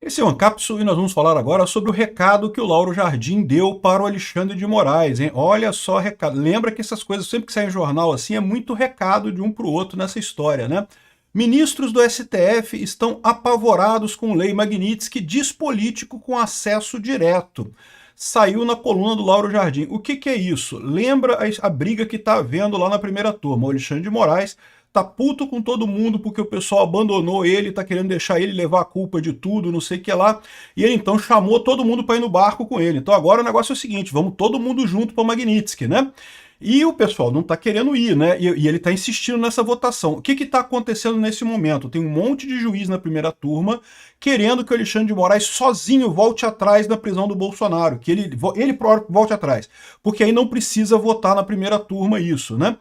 Esse é o Ancapsu e nós vamos falar agora sobre o recado que o Lauro Jardim deu para o Alexandre de Moraes, hein? Olha só, recado. Lembra que essas coisas, sempre que sai em jornal assim, é muito recado de um para o outro nessa história, né? Ministros do STF estão apavorados com lei Magnitsky, diz político com acesso direto. Saiu na coluna do Lauro Jardim. O que é isso? Lembra a briga que está havendo lá na primeira turma? O Alexandre de Moraes tá puto com todo mundo porque o pessoal abandonou ele, tá querendo deixar ele levar a culpa de tudo, não sei o que lá. E ele então chamou todo mundo para ir no barco com ele. Então agora o negócio é o seguinte, vamos todo mundo junto para Magnitsky, né? E o pessoal não está querendo ir, né? E ele está insistindo nessa votação. O que está acontecendo nesse momento? Tem um monte de juiz na primeira turma querendo que o Alexandre de Moraes sozinho volte atrás da prisão do Bolsonaro, que ele próprio volte atrás, porque aí não precisa votar na primeira turma isso, né?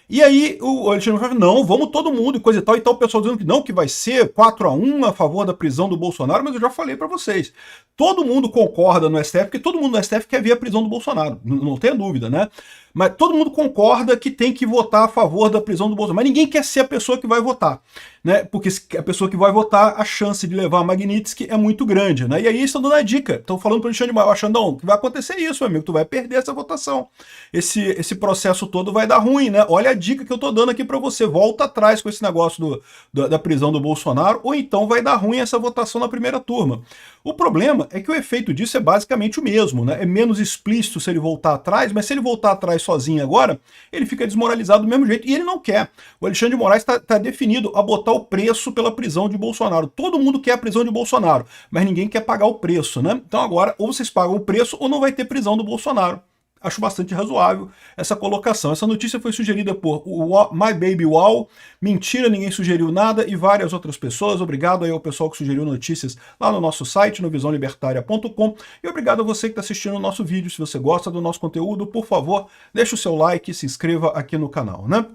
E aí o Alexandre falou, não, vamos todo mundo e coisa e tal o pessoal dizendo que não, que vai ser 4-1 a favor da prisão do Bolsonaro, mas eu já falei para vocês, todo mundo concorda no STF, porque todo mundo no STF quer ver a prisão do Bolsonaro, não tenha dúvida, né? Mas todo mundo concorda que tem que votar a favor da prisão do Bolsonaro, mas ninguém quer ser a pessoa que vai votar, né? Porque a pessoa que vai votar, a chance de levar a Magnitsky é muito grande, né? E aí estão dando a dica, estão falando para o Alexandre de Moraes, Xandão, que vai acontecer isso, meu amigo, tu vai perder essa votação, esse processo todo vai dar ruim, né? Olha a dica que eu tô dando aqui para você, volta atrás com esse negócio da prisão do Bolsonaro, ou então vai dar ruim essa votação na primeira turma. O problema é que o efeito disso é basicamente o mesmo, né? É menos explícito se ele voltar atrás, mas se ele voltar atrás sozinho agora, ele fica desmoralizado do mesmo jeito, e ele não quer. O Alexandre de Moraes está definido a botar o preço pela prisão de Bolsonaro. Todo mundo quer a prisão de Bolsonaro, mas ninguém quer pagar o preço, né? Então agora, ou vocês pagam o preço, ou não vai ter prisão do Bolsonaro. Acho bastante razoável essa colocação. Essa notícia foi sugerida por My Baby Wow, Mentira, Ninguém Sugeriu Nada e várias outras pessoas. Obrigado aí ao pessoal que sugeriu notícias lá no nosso site, no visãolibertaria.com. E obrigado a você que está assistindo o nosso vídeo. Se você gosta do nosso conteúdo, por favor, deixe o seu like e se inscreva aqui no canal, né?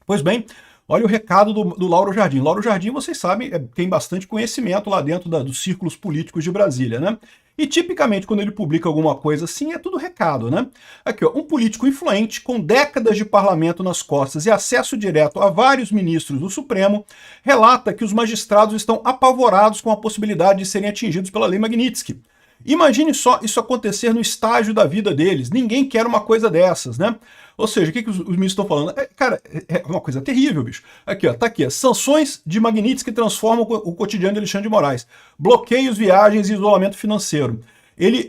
Pois bem, olha o recado do Lauro Jardim. Lauro Jardim, vocês sabem, tem bastante conhecimento lá dentro dos círculos políticos de Brasília, né? E tipicamente quando ele publica alguma coisa assim, é tudo recado, né? Aqui, ó, um político influente, com décadas de parlamento nas costas e acesso direto a vários ministros do Supremo, relata que os magistrados estão apavorados com a possibilidade de serem atingidos pela lei Magnitsky. Imagine só isso acontecer no estágio da vida deles. Ninguém quer uma coisa dessas, né? Ou seja, o que os ministros estão falando? Cara, é uma coisa terrível, bicho. Aqui, ó, tá aqui, ó, sanções de Magnitsky que transformam o cotidiano de Alexandre de Moraes. Bloqueios, viagens e isolamento financeiro. Ele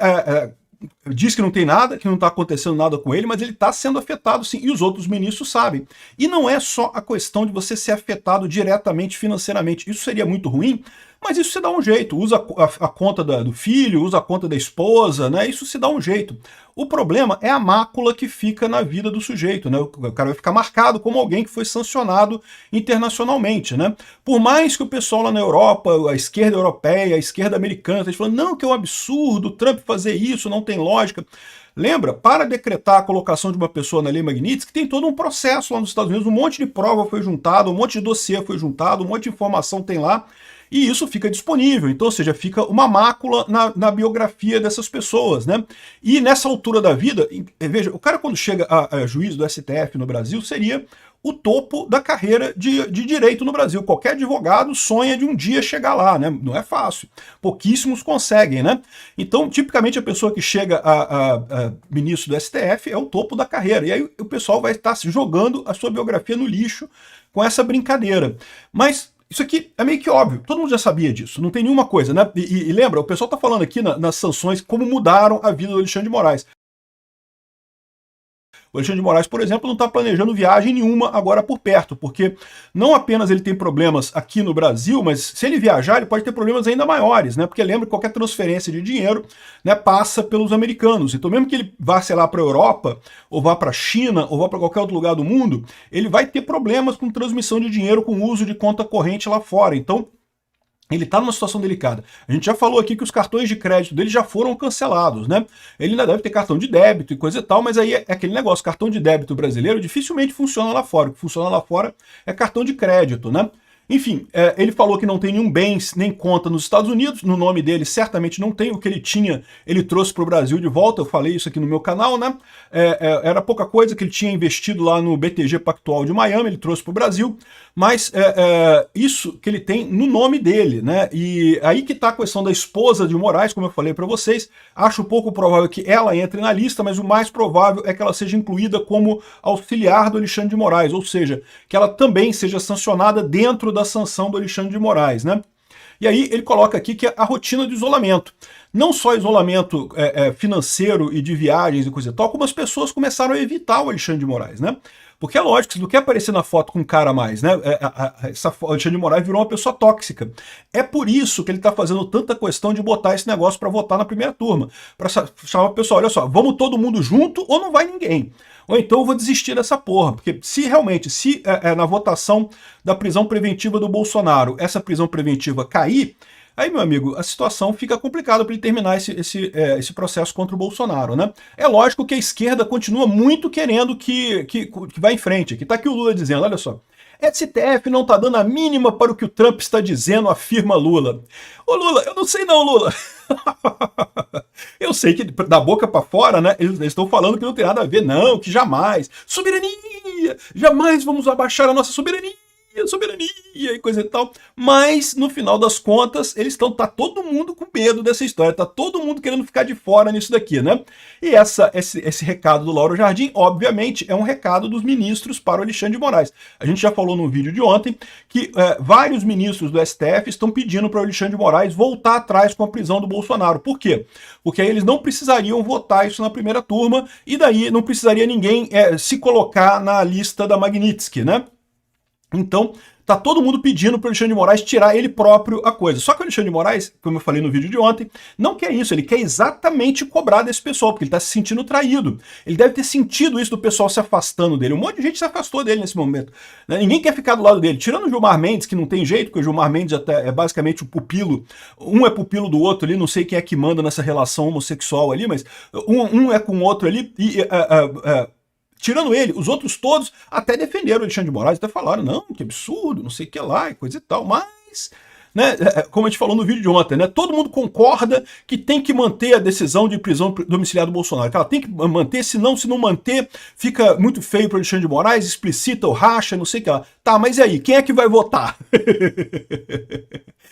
diz que não tem nada, que não está acontecendo nada com ele, mas ele está sendo afetado sim, e os outros ministros sabem. E não é só a questão de você ser afetado diretamente financeiramente. Isso seria muito ruim, mas isso se dá um jeito. Usa a conta do filho, usa a conta da esposa, né? Isso se dá um jeito. O problema é a mácula que fica na vida do sujeito, né? O cara vai ficar marcado como alguém que foi sancionado internacionalmente, né? Por mais que o pessoal lá na Europa, a esquerda europeia, a esquerda americana, esteja falando, não, que é um absurdo Trump fazer isso, não tem lógica. Lembra, para decretar a colocação de uma pessoa na lei Magnitsky, tem todo um processo lá nos Estados Unidos, um monte de prova foi juntado, um monte de dossiê foi juntado, um monte de informação tem lá, e isso fica disponível, então, ou seja, fica uma mácula na biografia dessas pessoas, né? E nessa altura da vida, veja, o cara quando chega a juiz do STF no Brasil, seria o topo da carreira de direito no Brasil. Qualquer advogado sonha de um dia chegar lá, né? Não é fácil. Pouquíssimos conseguem, né? Então, tipicamente, a pessoa que chega a ministro do STF é o topo da carreira. E aí o pessoal vai estar jogando a sua biografia no lixo com essa brincadeira. Mas isso aqui é meio que óbvio, todo mundo já sabia disso, não tem nenhuma coisa, né? E lembra, o pessoal está falando aqui nas sanções como mudaram a vida do Alexandre de Moraes. O Alexandre de Moraes, por exemplo, não está planejando viagem nenhuma agora por perto, porque não apenas ele tem problemas aqui no Brasil, mas se ele viajar, ele pode ter problemas ainda maiores, né? Porque lembra que qualquer transferência de dinheiro, né, passa pelos americanos. Então, mesmo que ele vá, sei lá, para a Europa, ou vá para a China, ou vá para qualquer outro lugar do mundo, ele vai ter problemas com transmissão de dinheiro com uso de conta corrente lá fora. Então, ele está numa situação delicada. A gente já falou aqui que os cartões de crédito dele já foram cancelados, né? Ele ainda deve ter cartão de débito e coisa e tal, mas aí é aquele negócio, cartão de débito brasileiro dificilmente funciona lá fora. O que funciona lá fora é cartão de crédito, né? Enfim, ele falou que não tem nenhum bem nem conta nos Estados Unidos, no nome dele certamente não tem, o que ele tinha ele trouxe para o Brasil de volta, eu falei isso aqui no meu canal, né? Era pouca coisa que ele tinha investido lá no BTG Pactual de Miami, ele trouxe para o Brasil, mas isso que ele tem no nome dele, né? E aí que está a questão da esposa de Moraes, como eu falei para vocês, acho pouco provável que ela entre na lista, mas o mais provável é que ela seja incluída como auxiliar do Alexandre de Moraes, ou seja, que ela também seja sancionada dentro da sanção do Alexandre de Moraes, né? E aí ele coloca aqui que é a rotina de isolamento. Não só isolamento financeiro e de viagens e coisa e tal, como as pessoas começaram a evitar o Alexandre de Moraes, né? Porque é lógico, você não quer aparecer na foto com um cara mais, né? O Alexandre de Moraes virou uma pessoa tóxica. É por isso que ele está fazendo tanta questão de botar esse negócio para votar na primeira turma. Para chamar o pessoal, olha só, vamos todo mundo junto ou não vai ninguém. Ou então eu vou desistir dessa porra. Porque se realmente, na votação da prisão preventiva do Bolsonaro, essa prisão preventiva cair, aí, meu amigo, a situação fica complicada para ele terminar esse processo contra o Bolsonaro, né? É lógico que a esquerda continua muito querendo que vá em frente. Aqui tá aqui o Lula dizendo, olha só, STF não tá dando a mínima para o que o Trump está dizendo, afirma Lula. Ô Lula, eu não sei não, Lula. Eu sei que da boca para fora, né, eles estão falando que não tem nada a ver, não, que jamais. Soberania! Jamais vamos abaixar a nossa soberania e coisa e tal, mas no final das contas tá todo mundo com medo dessa história, tá todo mundo querendo ficar de fora nisso daqui, né? E esse recado do Lauro Jardim, obviamente, é um recado dos ministros para o Alexandre de Moraes. A gente já falou no vídeo de ontem que vários ministros do STF estão pedindo para o Alexandre de Moraes voltar atrás com a prisão do Bolsonaro. Por quê? Porque aí eles não precisariam votar isso na primeira turma e daí não precisaria ninguém se colocar na lista da Magnitsky, né? Então, tá todo mundo pedindo para o Alexandre de Moraes tirar ele próprio a coisa. Só que o Alexandre de Moraes, como eu falei no vídeo de ontem, não quer isso. Ele quer exatamente cobrar desse pessoal, porque ele está se sentindo traído. Ele deve ter sentido isso do pessoal se afastando dele. Um monte de gente se afastou dele nesse momento, né? Ninguém quer ficar do lado dele. Tirando o Gilmar Mendes, que não tem jeito, porque o Gilmar Mendes até é basicamente o pupilo. Um é pupilo do outro ali, não sei quem é que manda nessa relação homossexual ali, mas um é com o outro ali tirando ele, os outros todos até defenderam o Alexandre de Moraes, até falaram, não, que absurdo, não sei o que lá, e coisa e tal, mas, né, como a gente falou no vídeo de ontem, né, todo mundo concorda que tem que manter a decisão de prisão domiciliar do Bolsonaro, que ela tem que manter, se não manter, fica muito feio para o Alexandre de Moraes, explicita ou racha, não sei o que lá. Tá, mas e aí, quem é que vai votar?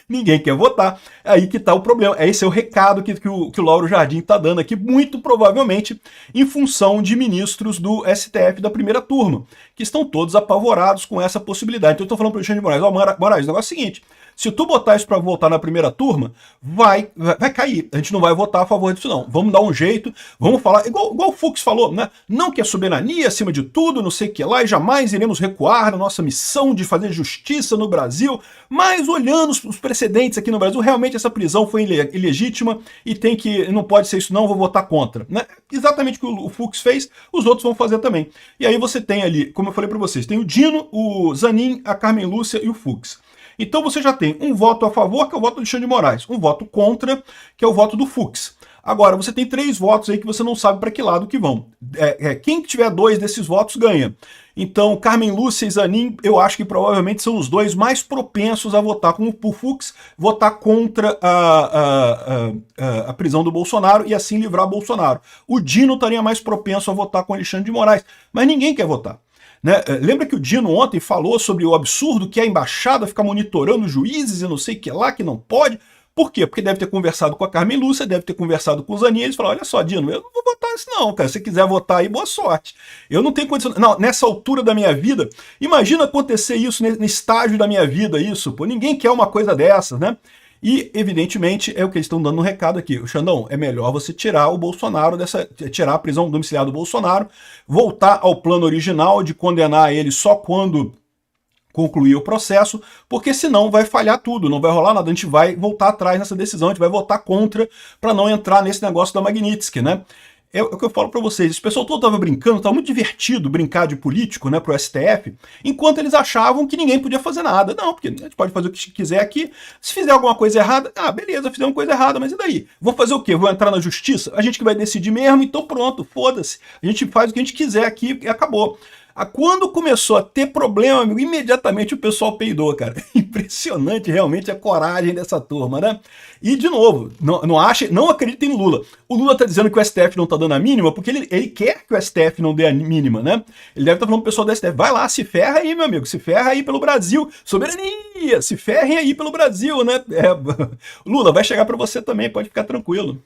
Ninguém quer votar, é aí que está o problema. Esse é o recado que o Lauro Jardim está dando aqui, muito provavelmente em função de ministros do STF da primeira turma, que estão todos apavorados com essa possibilidade. Então eu estou falando para o Alexandre de Moraes, Moraes, o negócio é o seguinte, se tu botar isso para votar na primeira turma, vai cair. A gente não vai votar a favor disso, não. Vamos dar um jeito, vamos falar, igual o Fux falou, né? Não que a soberania acima de tudo, não sei o que lá, e jamais iremos recuar na nossa missão de fazer justiça no Brasil, mas olhando os precedentes aqui no Brasil, realmente essa prisão foi ilegítima e não pode ser isso não, vou votar contra. Né? Exatamente o que o Fux fez, os outros vão fazer também. E aí você tem ali, como eu falei para vocês, tem o Dino, o Zanin, a Carmen Lúcia e o Fux. Então você já tem um voto a favor, que é o voto do Alexandre de Moraes, um voto contra, que é o voto do Fux. Agora, você tem 3 votos aí que você não sabe para que lado que vão. Quem tiver 2 desses votos ganha. Então, Carmen Lúcia e Zanin, eu acho que provavelmente são os 2 mais propensos a votar com o Fux, votar contra a prisão do Bolsonaro e assim livrar Bolsonaro. O Dino estaria mais propenso a votar com Alexandre de Moraes, mas ninguém quer votar. Né? Lembra que o Dino ontem falou sobre o absurdo que é a embaixada ficar monitorando os juízes e não sei o que lá, que não pode? Por quê? Porque deve ter conversado com a Carmen Lúcia, deve ter conversado com o Zanin, eles falaram, olha só, Dino, eu não vou votar isso não, cara, se você quiser votar aí, boa sorte. Eu não tenho condição, não, nessa altura da minha vida, imagina acontecer isso no estágio da minha vida, isso, pô, ninguém quer uma coisa dessas, né? E, evidentemente, é o que eles estão dando no recado aqui. O Xandão, é melhor você tirar o Bolsonaro tirar a prisão domiciliar do Bolsonaro, voltar ao plano original de condenar ele só quando concluir o processo, porque senão vai falhar tudo, não vai rolar nada, a gente vai voltar atrás nessa decisão, a gente vai votar contra para não entrar nesse negócio da Magnitsky, né? É o que eu falo para vocês, esse pessoal todo estava brincando, estava muito divertido brincar de político, né, pro STF, enquanto eles achavam que ninguém podia fazer nada. Não, porque a gente pode fazer o que quiser aqui, se fizer alguma coisa errada, beleza, fizemos coisa errada, mas e daí? Vou fazer o quê? Vou entrar na justiça? A gente que vai decidir mesmo, então pronto, foda-se. A gente faz o que a gente quiser aqui e acabou. Quando começou a ter problema, amigo, imediatamente o pessoal peidou, cara. Impressionante realmente a coragem dessa turma, né? E, de novo, não acreditem no Lula. O Lula tá dizendo que o STF não tá dando a mínima porque ele quer que o STF não dê a mínima, né? Ele deve estar falando pro pessoal do STF, vai lá, se ferra aí, meu amigo, se ferra aí pelo Brasil. Soberania, se ferrem aí pelo Brasil, né? Lula, vai chegar para você também, pode ficar tranquilo.